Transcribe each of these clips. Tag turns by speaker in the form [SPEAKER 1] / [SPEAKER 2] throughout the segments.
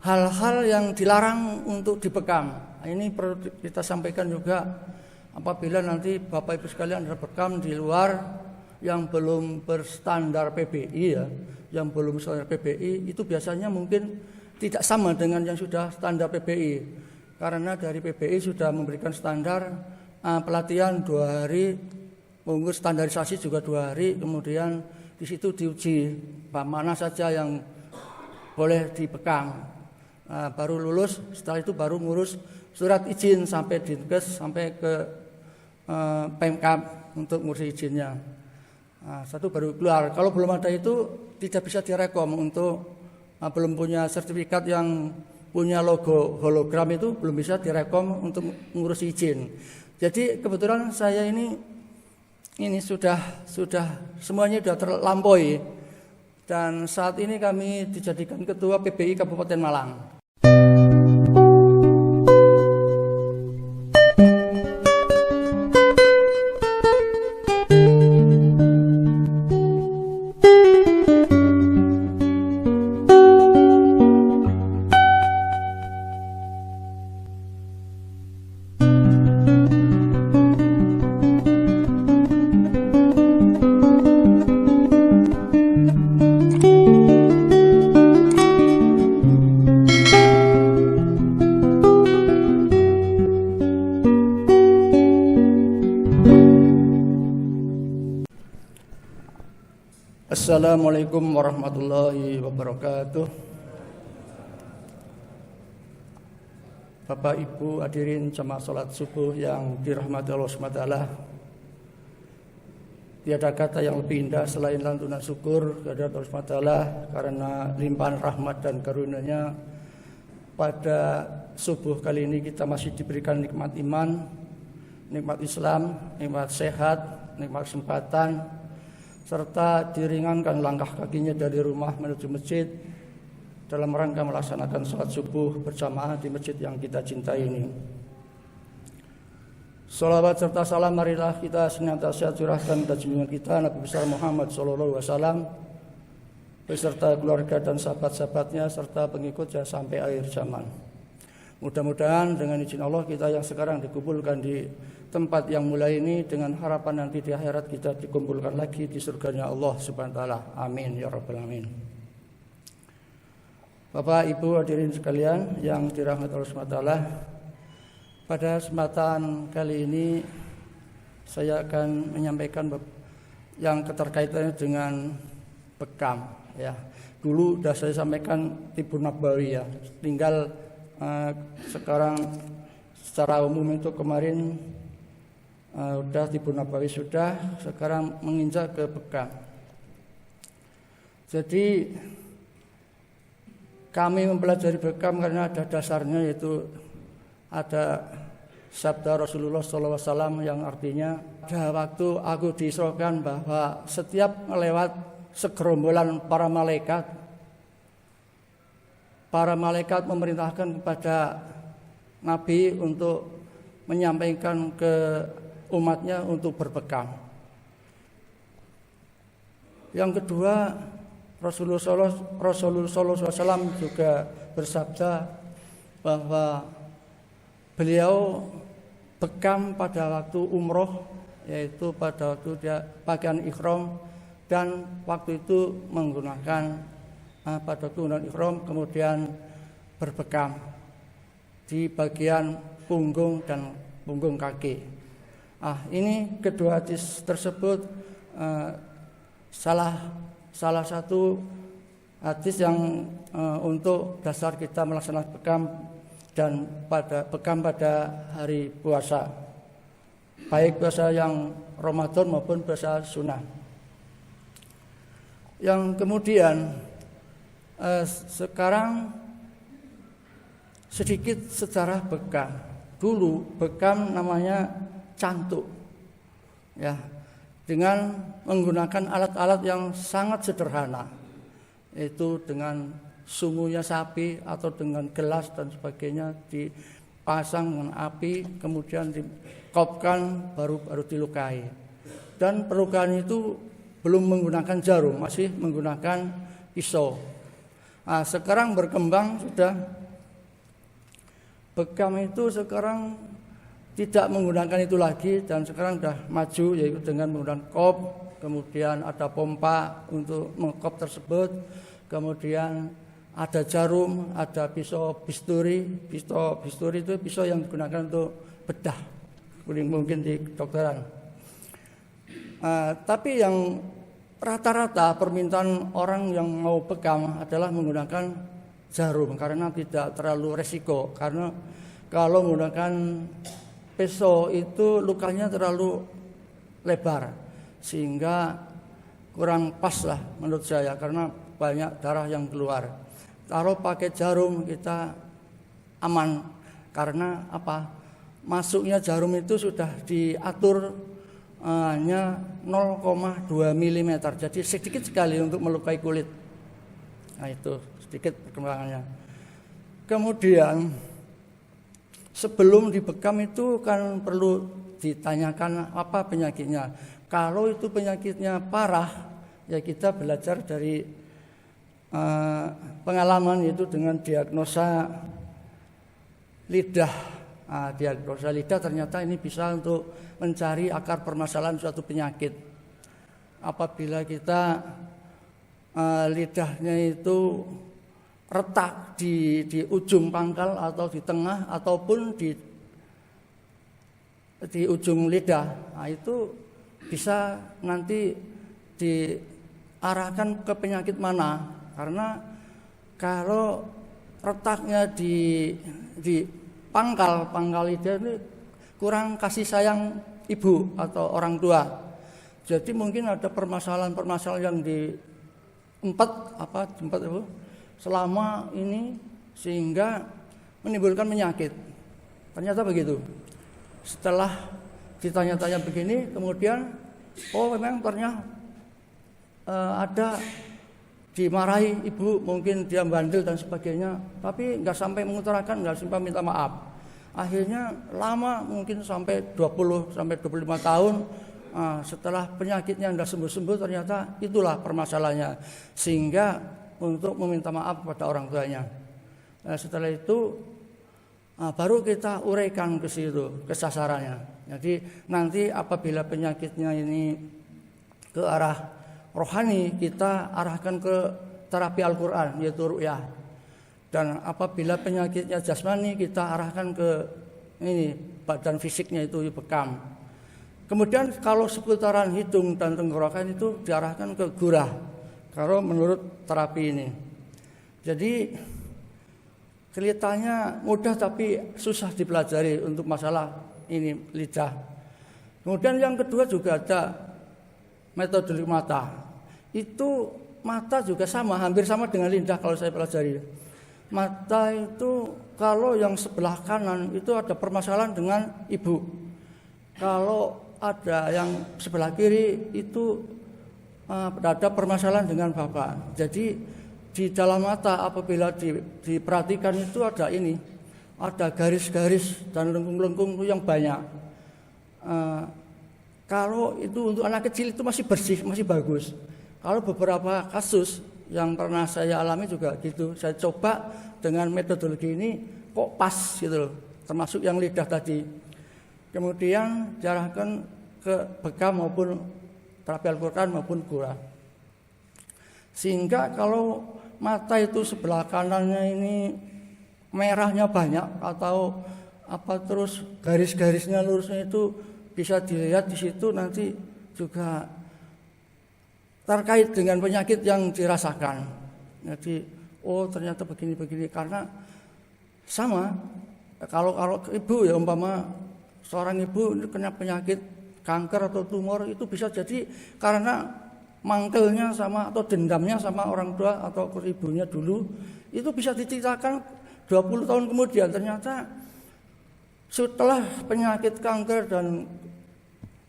[SPEAKER 1] hal-hal yang dilarang untuk dibekam. Ini perlu kita sampaikan juga apabila nanti Bapak Ibu sekalian ada bekam di luar yang belum berstandar PBI ya, yang belum standar PBI itu biasanya mungkin tidak sama dengan yang sudah standar PBI. Karena dari PBI sudah memberikan standar pelatihan 2 hari, mengurus standarisasi juga 2 hari, kemudian di situ diuji mana saja yang boleh dibekam. Baru lulus, setelah itu baru ngurus surat izin sampai Dinkes, sampai ke Pemkab untuk ngurus izinnya. Satu baru keluar. Kalau belum ada itu tidak bisa direkom untuk belum punya sertifikat yang punya logo hologram itu belum bisa direkom untuk ngurus izin. Jadi kebetulan saya ini sudah semuanya sudah terlampaui dan saat ini kami dijadikan ketua PBI Kabupaten Malang. Assalamualaikum warahmatullahi wabarakatuh. Bapak Ibu hadirin jamaah salat subuh yang dirahmati Allah SWT. Tiada kata yang lebih indah selain lantunan syukur kepada Allah SWT karena limpahan rahmat dan karunia-Nya. Pada subuh kali ini kita masih diberikan nikmat iman, nikmat Islam, nikmat sehat, nikmat kesempatan, serta diringankan langkah kakinya dari rumah menuju masjid dalam rangka melaksanakan sholat subuh berjamaah di masjid yang kita cintai ini. Sholawat serta salam marilah kita senantiasa curahkan pada junjungan kita Nabi besar Muhammad SAW beserta keluarga dan sahabat-sahabatnya serta pengikutnya sampai akhir zaman. Mudah-mudahan dengan izin Allah kita yang sekarang dikumpulkan di tempat yang mulai ini dengan harapan nanti di akhirat kita dikumpulkan lagi di surganya Allah Subhanahu wa taala. Amin ya rabbal alamin. Bapak Ibu hadirin sekalian yang dirahmati Allah Subhanahu wa taala. Pada kesempatan kali ini saya akan menyampaikan yang keterkaitannya dengan bekam ya. Dulu sudah saya sampaikan Tibun Nabawi ya. Tinggal sekarang secara umum itu kemarin udah Tibun Nabawi sudah, sekarang menginjak ke bekam. Jadi kami mempelajari bekam karena ada dasarnya, yaitu ada sabda Rasulullah SAW yang artinya pada waktu aku diisrokan bahwa setiap melewat segerombolan para malaikat memerintahkan kepada Nabi untuk menyampaikan ke umatnya untuk berbekam. Yang kedua, Rasulullah SAW juga bersabda bahwa beliau bekam pada waktu umroh, yaitu pada waktu dia pakaian ihram, dan waktu itu menggunakan pada waktu ihram kemudian berbekam di bagian punggung dan punggung kaki. Ini kedua hadis tersebut salah satu hadis yang untuk dasar kita melaksanakan bekam dan bekam pada hari puasa, baik puasa yang Ramadan maupun puasa sunnah. Yang kemudian sekarang sedikit sejarah bekam. Dulu bekam namanya cantuk, ya, dengan menggunakan alat-alat yang sangat sederhana, yaitu dengan sumbunya sapi atau dengan gelas dan sebagainya dipasang dengan api, kemudian dikopkan baru dilukai. Dan pelukaan itu belum menggunakan jarum, masih menggunakan pisau. Nah, sekarang berkembang sudah bekam itu sekarang tidak menggunakan itu lagi dan sekarang sudah maju yaitu dengan menggunakan kop, kemudian ada pompa untuk mengkop tersebut, kemudian ada jarum, ada pisau bisturi. Pisau bisturi itu pisau yang digunakan untuk bedah, mungkin di kedokteran. Tapi yang rata-rata permintaan orang yang mau bekam adalah menggunakan jarum karena tidak terlalu resiko. Karena kalau menggunakan pisau itu lukanya terlalu lebar sehingga kurang pas lah menurut saya karena banyak darah yang keluar. Kalau pakai jarum kita aman karena apa? Masuknya jarum itu sudah diatur hanya 0,2 mm. Jadi sedikit sekali untuk melukai kulit. Nah, itu sedikit perkembangannya. Kemudian sebelum dibekam itu kan perlu ditanyakan apa penyakitnya. Kalau itu penyakitnya parah, ya kita belajar dari pengalaman yaitu dengan diagnosa lidah. Diagnosa lidah ternyata ini bisa untuk mencari akar permasalahan suatu penyakit. Apabila kita lidahnya itu retak di ujung pangkal atau di tengah ataupun di ujung lidah, itu bisa nanti diarahkan ke penyakit mana. Karena kalau retaknya di pangkal lidah ini kurang kasih sayang ibu atau orang tua. Jadi mungkin ada permasalahan yang diempat itu selama ini sehingga menimbulkan penyakit. Ternyata begitu. Setelah ditanya-tanya begini, kemudian memang ternyata ada dimarahi ibu, mungkin dia bandel dan sebagainya, tapi nggak sampai mengutarakan, nggak sampai minta maaf. Akhirnya lama, mungkin sampai 20 sampai 25 tahun setelah penyakitnya nggak sembuh-sembuh, ternyata itulah permasalahannya, sehingga untuk meminta maaf kepada orang tuanya. Setelah itu baru kita uraikan ke situ, ke sasarannya. Jadi nanti apabila penyakitnya ini ke arah rohani, kita arahkan ke terapi Al-Quran yaitu ru'yah. Dan apabila penyakitnya jasmani, kita arahkan ke ini badan fisiknya itu bekam. Kemudian kalau seputaran hidung dan tenggorokan itu diarahkan ke gurah kalau menurut terapi ini. Jadi kelihatannya mudah tapi susah dipelajari untuk masalah ini lidah. Kemudian yang kedua juga ada metode mata. Itu mata juga sama, hampir sama dengan lidah kalau saya pelajari. Mata itu kalau yang sebelah kanan itu ada permasalahan dengan ibu. Kalau ada yang sebelah kiri itu ada permasalahan dengan bapak. Jadi di dalam mata apabila diperhatikan itu ada ini, ada garis-garis dan lengkung-lengkung yang banyak. Kalau itu untuk anak kecil itu masih bersih, masih bagus. Kalau beberapa kasus yang pernah saya alami juga gitu, saya coba dengan metodologi ini kok pas gitu loh, termasuk yang lidah tadi. Kemudian diarahkan ke bekam maupun terapi Al-Quran maupun gurah. Sehingga kalau mata itu sebelah kanannya ini merahnya banyak atau terus garis-garisnya lurusnya itu bisa dilihat di situ, nanti juga terkait dengan penyakit yang dirasakan. Jadi ternyata begini-begini, karena sama kalau ibu ya umpama seorang ibu kena penyakit kanker atau tumor, itu bisa jadi karena mangkelnya sama atau dendamnya sama orang tua atau ibunya dulu, itu bisa diceritakan 20 tahun kemudian ternyata setelah penyakit kanker dan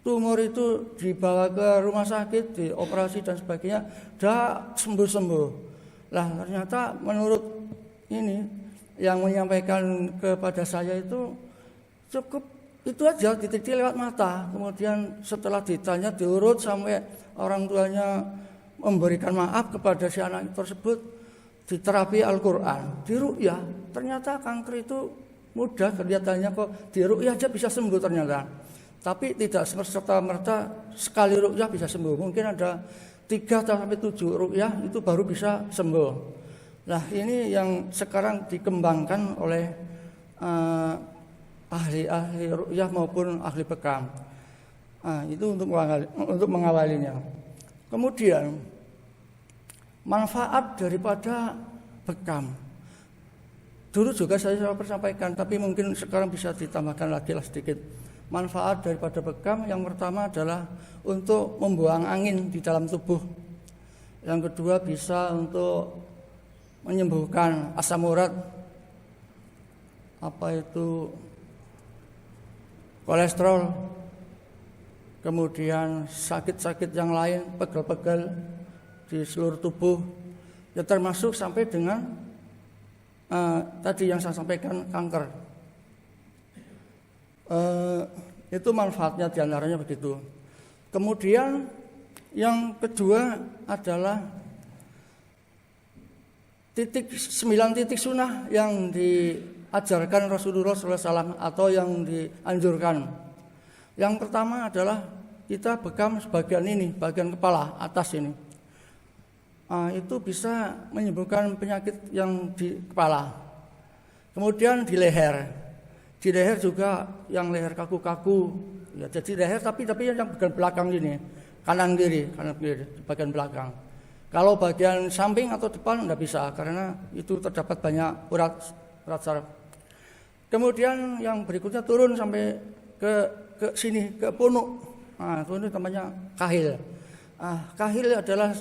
[SPEAKER 1] tumor itu dibawa ke rumah sakit, dioperasi dan sebagainya, dah sembuh-sembuh. Lah ternyata menurut ini yang menyampaikan kepada saya itu cukup itu aja, dididik lewat mata. Kemudian setelah ditanya diurut sampai orang tuanya memberikan maaf kepada si anak tersebut, di terapi Al-Quran, di ruqyah, ternyata kanker itu mudah kelihatannya kok, di ruqyah aja bisa sembuh ternyata. Tapi tidak serta-merta sekali ruqyah bisa sembuh. Mungkin ada 3-7 ruqyah itu baru bisa sembuh. Nah, ini yang sekarang dikembangkan oleh ahli-ahli ruqyah maupun ahli bekam. Itu untuk mengawalinya. Kemudian manfaat daripada bekam. Dulu juga saya sampaikan, tapi mungkin sekarang bisa ditambahkan lagi lah sedikit. Manfaat daripada bekam yang pertama adalah untuk membuang angin di dalam tubuh. Yang kedua bisa untuk menyembuhkan asam urat, kolesterol, kemudian sakit-sakit yang lain, pegel-pegel di seluruh tubuh, ya termasuk sampai dengan tadi yang saya sampaikan, kanker. Itu manfaatnya diantaranya begitu. Kemudian yang kedua adalah 9 titik sunnah yang diajarkan Rasulullah SAW atau yang dianjurkan. Yang pertama adalah kita bekam sebagian ini, bagian kepala atas ini. Itu bisa menyembuhkan penyakit yang di kepala. Kemudian di leher juga yang leher kaku-kaku, ya jadi leher tapi yang bagian belakang ini, kanan kiri bagian belakang. Kalau bagian samping atau depan tidak bisa karena itu terdapat banyak urat saraf. Kemudian yang berikutnya turun sampai ke sini, ke punuk. Itu namanya kahil. Kahil adalah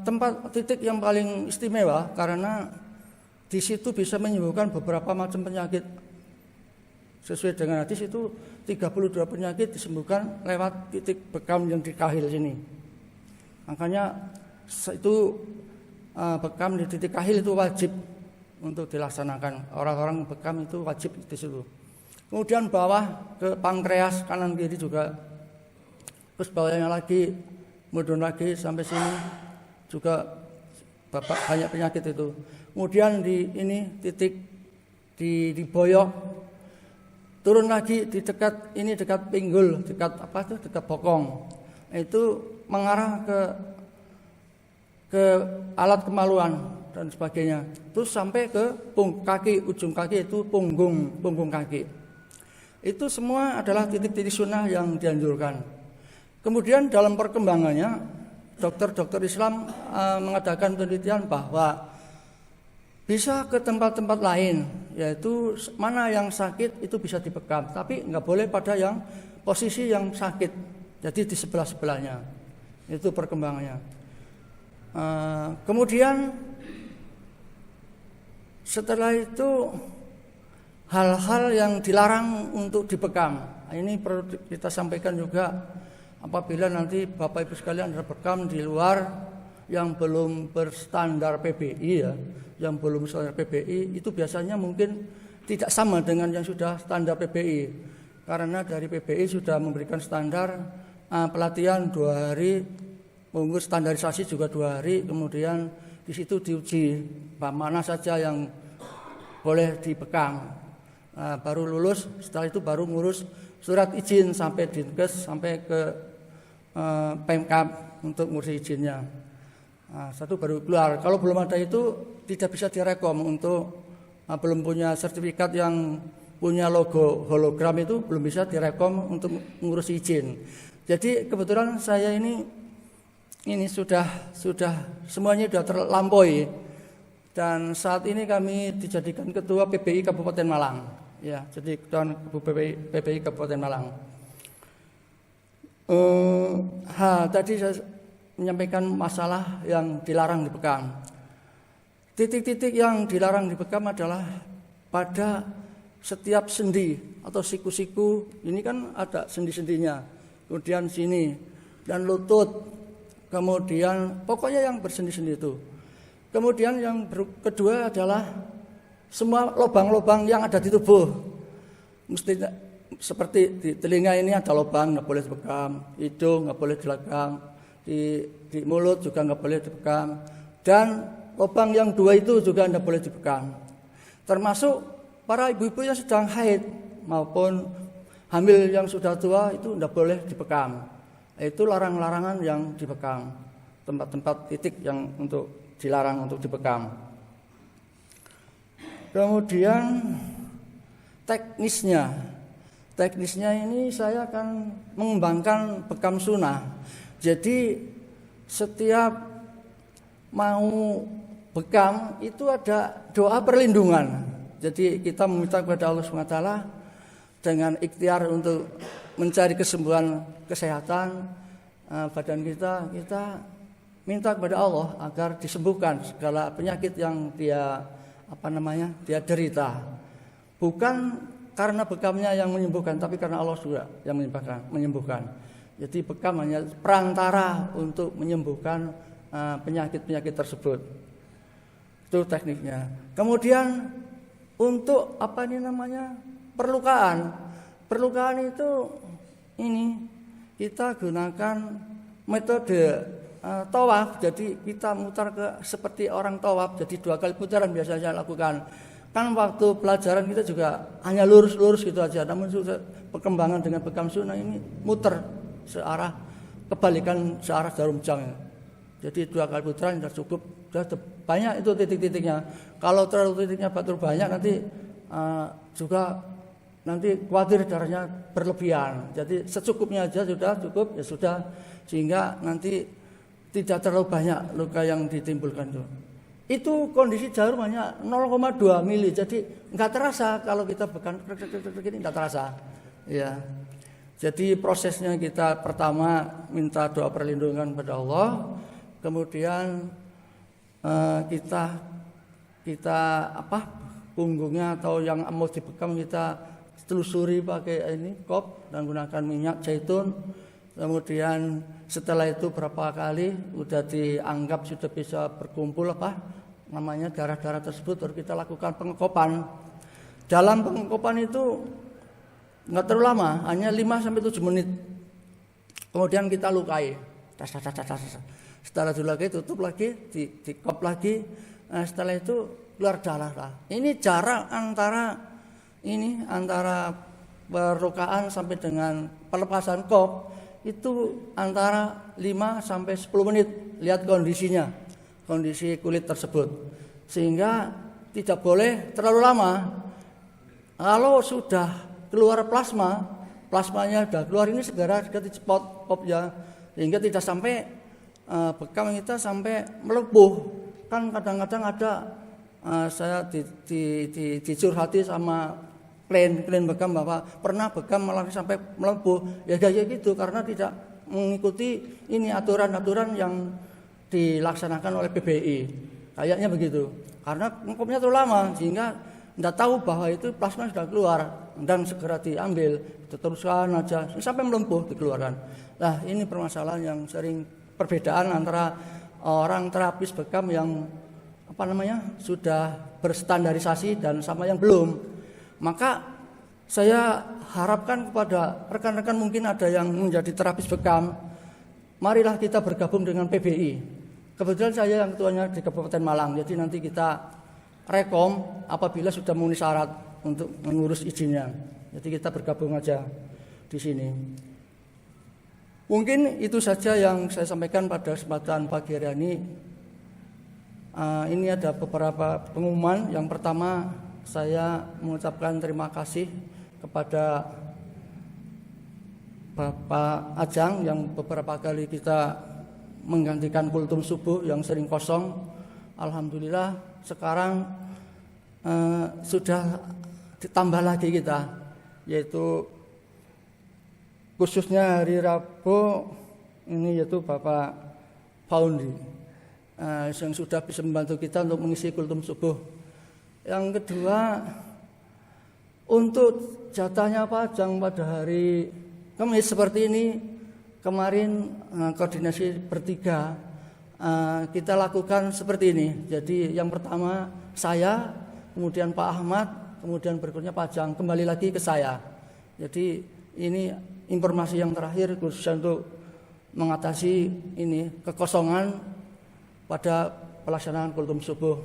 [SPEAKER 1] tempat titik yang paling istimewa karena di situ bisa menyembuhkan beberapa macam penyakit. Sesuai dengan hadis itu 32 penyakit disembuhkan lewat titik bekam yang di kahil sini. Makanya itu bekam di titik kahil itu wajib untuk dilaksanakan. Orang-orang bekam itu wajib di situ. Kemudian bawah ke pankreas kanan kiri juga. Terus bawahnya lagi, mudun lagi sampai sini juga banyak penyakit itu. Kemudian di ini titik di boyok, turun lagi di dekat pinggul, dekat bokong. Itu mengarah ke alat kemaluan dan sebagainya. Terus sampai ke kaki, ujung kaki itu punggung kaki. Itu semua adalah titik-titik sunnah yang dianjurkan. Kemudian dalam perkembangannya, dokter-dokter Islam mengadakan penelitian bahwa bisa ke tempat-tempat lain, yaitu mana yang sakit itu bisa dibekam, tapi nggak boleh pada yang posisi yang sakit, jadi di sebelah-sebelahnya. Itu perkembangannya. Kemudian setelah itu hal-hal yang dilarang untuk dibekam. Ini perlu kita sampaikan juga apabila nanti Bapak Ibu sekalian ada bekam di luar yang belum berstandar PBI ya. Yang belum standar PBI itu biasanya mungkin tidak sama dengan yang sudah standar PBI. Karena dari PBI sudah memberikan standar pelatihan 2 hari, mungkin standarisasi juga 2 hari, kemudian di situ diuji mana saja yang boleh dibekam. Baru lulus, setelah itu baru ngurus surat izin sampai Dinkes, sampai ke Pemkab untuk ngurus izinnya. Satu baru keluar. Kalau belum ada itu tidak bisa direkom untuk belum punya sertifikat yang punya logo hologram itu belum bisa direkom untuk mengurus izin. Jadi kebetulan saya ini sudah semuanya sudah terlampaui dan saat ini kami dijadikan ketua PBI Kabupaten Malang. Ya, jadi ketua PBI Kabupaten Malang. Tadi saya menyampaikan masalah yang dilarang dibekam. Titik-titik yang dilarang dibekam adalah pada setiap sendi atau siku-siku. Ini kan ada sendi-sendinya. Kemudian sini dan lutut. Kemudian pokoknya yang bersendi-sendi itu. Kemudian yang kedua adalah semua lubang-lubang yang ada di tubuh. Mesti seperti di telinga ini ada lubang, nggak boleh dibekam. Hidung nggak boleh dibekam. Di mulut juga nggak boleh dibekam. Dan lubang yang 2 itu juga tidak boleh dibekam. Termasuk para ibu-ibu yang sedang haid maupun hamil yang sudah tua itu tidak boleh dibekam. Itu larangan-larangan yang dibekam. Tempat-tempat titik yang untuk dilarang untuk dibekam. Kemudian teknisnya ini saya akan mengembangkan bekam sunnah. Jadi setiap mau bekam itu ada doa perlindungan. Jadi kita meminta kepada Allah SWT dengan ikhtiar untuk mencari kesembuhan kesehatan badan kita minta kepada Allah agar disembuhkan segala penyakit yang dia dia derita. Bukan karena bekamnya yang menyembuhkan, tapi karena Allah juga yang menyembuhkan. Jadi bekam hanya perantara untuk menyembuhkan penyakit-penyakit tersebut. Itu tekniknya. Kemudian untuk perlukaan. Perlukaan itu kita gunakan metode tawaf. Jadi kita mutar seperti orang tawaf. Jadi 2 kali putaran biasa saya lakukan. Kan waktu pelajaran kita juga hanya lurus-lurus gitu aja. Namun perkembangan dengan bekam sunnah ini muter kebalikan searah jarum jam. Jadi 2 kali putaran sudah cukup. Sudah banyak itu titik-titiknya. Kalau terlalu titiknya banyak nanti juga khawatir darahnya berlebihan. Jadi secukupnya aja sudah cukup, ya sudah, sehingga nanti tidak terlalu banyak luka yang ditimbulkan itu. Itu kondisi jarum hanya 0,2 mili, jadi nggak terasa kalau kita bekam ini, nggak terasa. Ya. Jadi prosesnya kita pertama minta doa perlindungan pada Allah, kemudian kita punggungnya atau yang mau dibekam kita telusuri pakai kop dan gunakan minyak zaitun. Kemudian setelah itu berapa kali udah dianggap sudah bisa berkumpul darah-darah tersebut, baru kita lakukan pengekopan. Dalam pengekopan itu nggak terlalu lama, hanya 5-7 menit. Kemudian kita lukai. Setelah dilukai tutup lagi, dikop lagi. Setelah itu keluar darah. Ini jarak antara perlukaan sampai dengan pelepasan kop itu antara 5-10 menit. Lihat kondisinya, kondisi kulit tersebut, sehingga tidak boleh terlalu lama. Kalau sudah keluar plasmanya sudah keluar, ini segera dicepot kopnya, sehingga tidak sampai bekam kita sampai melepuh. Kan kadang-kadang ada saya dicurhati sama klien bekam bahwa pernah bekam malah sampai melepuh. Ya gitu, karena tidak mengikuti aturan-aturan yang dilaksanakan oleh PBI. Kayaknya begitu. Karena ngkopnya terlalu lama sehingga tidak tahu bahwa itu plasma sudah keluar dan segera diambil, diteruskan aja sampai melepuh dikeluarkan. Nah, ini permasalahan yang sering perbedaan antara orang terapis bekam yang sudah berstandarisasi dan sama yang belum. Maka saya harapkan kepada rekan-rekan mungkin ada yang menjadi terapis bekam, marilah kita bergabung dengan PBI. Kebetulan saya yang ketuanya di Kabupaten Malang, jadi nanti kita rekom apabila sudah memenuhi syarat untuk mengurus izinnya. Jadi kita bergabung aja di sini. Mungkin itu saja yang saya sampaikan pada kesempatan pagi hari ini. Ini ada beberapa pengumuman. Yang pertama, saya mengucapkan terima kasih kepada Bapak Ajang yang beberapa kali kita menggantikan kultum subuh yang sering kosong. Alhamdulillah sekarang sudah ditambah lagi kita, yaitu khususnya hari Rabu ini, yaitu Bapak Paundi yang sudah bisa membantu kita untuk mengisi kultum subuh. Yang kedua, untuk jatahnya Pak Ajang pada hari Kamis seperti ini, kemarin koordinasi bertiga kita lakukan seperti ini. Jadi yang pertama saya, kemudian Pak Ahmad, kemudian berikutnya Pak Ajang, kembali lagi ke saya. Jadi ini informasi yang terakhir khususnya untuk mengatasi kekosongan pada pelaksanaan kultum subuh.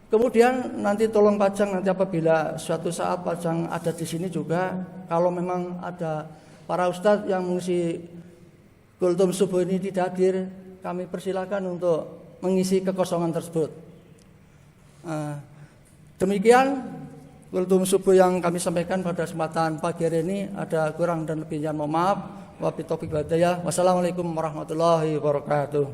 [SPEAKER 1] Kemudian nanti tolong Pajang, nanti apabila suatu saat Pajang ada di sini juga, kalau memang ada para ustadz yang mengisi kultum subuh ini tidak hadir, kami persilakan untuk mengisi kekosongan tersebut. Demikian kultum subuh yang kami sampaikan pada kesempatan pagi hari ini. Ada kurang dan lebihnya mohon maaf. Wabillahi taufiq wal hidayah. Wassalamualaikum warahmatullahi wabarakatuh.